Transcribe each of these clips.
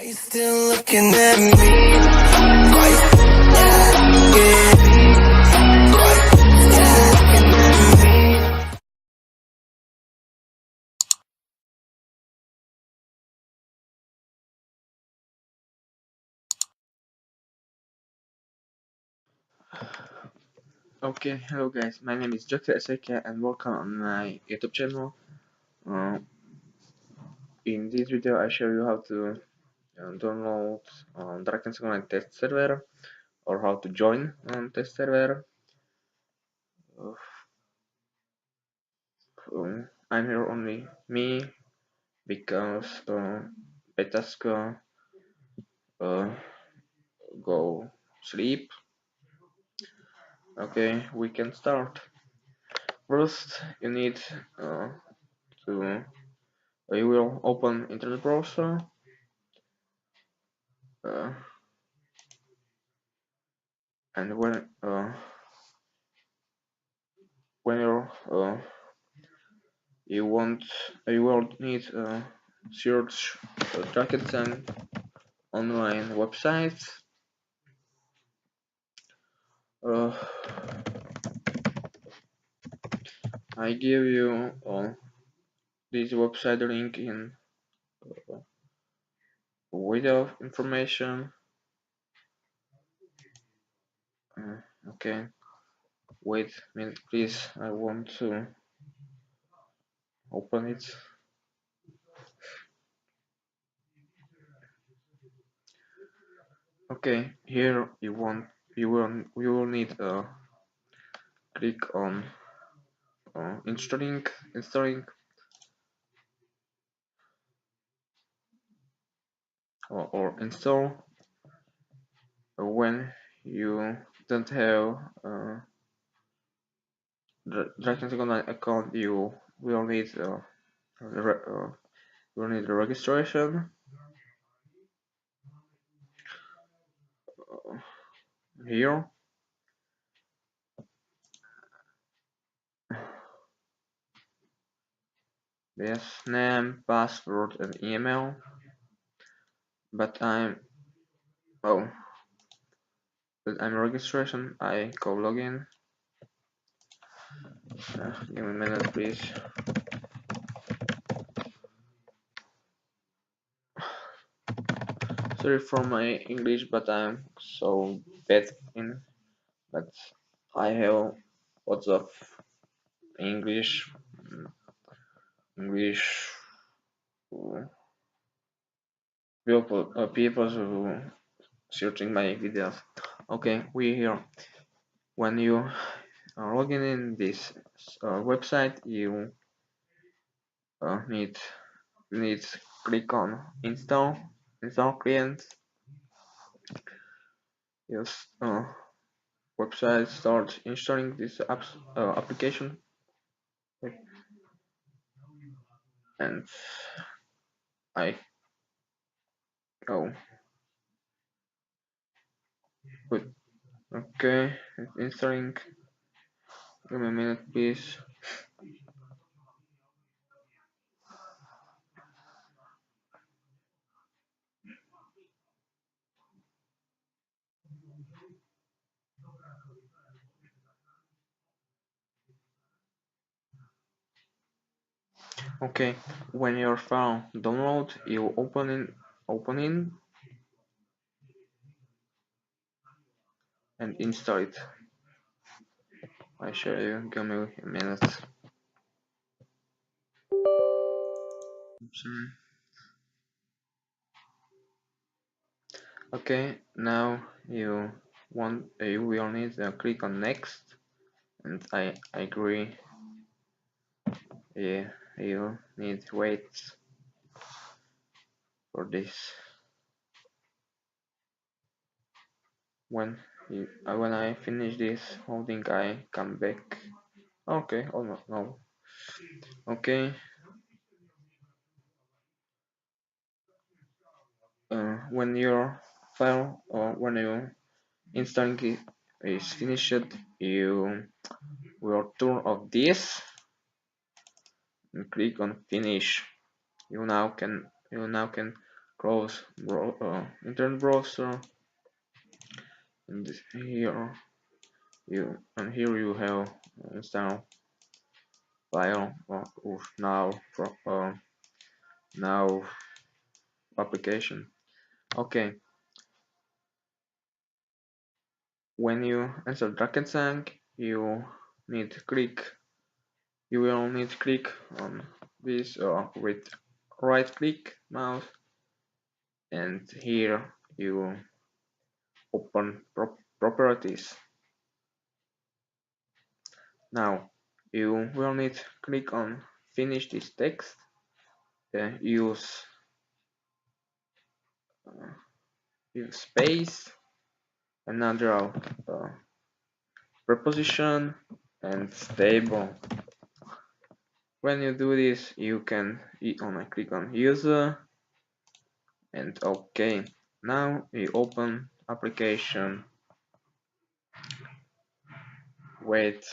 Are you still looking at me? Are you still looking at me? Okay, hello guys, my name is JokerSvk and welcome on my YouTube channel. In this video I show you how to download Drakensang Online Test server or how to join test server. I'm here only me because betas go sleep. Okay, we can start. First, you need to you will open internet browser. And when you will need search Drakensang Online website. I give you this website link in video information. Okay, wait a minute please, I want to open it. Okay, here you will need click on installing or install. When you don't have Drakensang Online account, you will need the registration. Here there's name, password, and email. But I'm registration. I go login. Give me a minute, please. Sorry for my English, but I'm so bad in. But I have lots of English people who searching my videos. Okay, we here. When you are logging in this website, you need click on install client. Yes, website start installing this application, and I but okay, it's installing. Give me a minute, please. Okay, when your file download, you open in and install it. I show you. Give me a minute. Sorry. Okay, now you will need to click on next, and I agree. Yeah, you need to wait for this. When I finish this holding, I come back. Okay, almost no. Okay. When your file or when you installing it is finished, you will turn off this and click on finish. You now can close internet browser, and here you have install file now now application. Okay, when you enter Drakensang, you will need to click on this with right click mouse, and here you open properties. Now you will need to click on finish this text, use space, another preposition, and stable. When you do this, you can click on user and OK. Now we open application. Wait.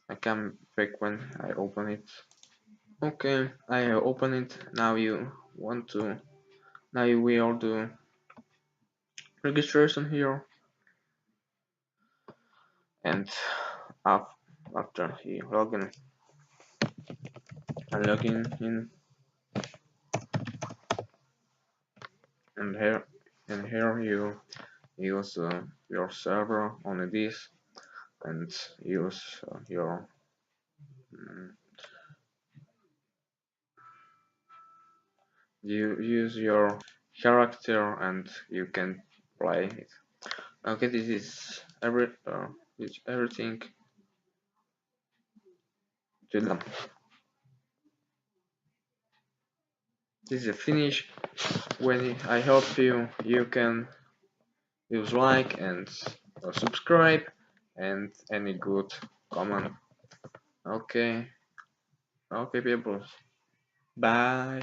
I come back when I open it. Okay, I open it. Now you will do registration here, and after you login and login in, and here you use your server on this, and use your you use your character, and you can play it. Okay, this is everything to them. This is a finish. When I hope you can use like and subscribe and any good comment. Okay, okay, people. Bye.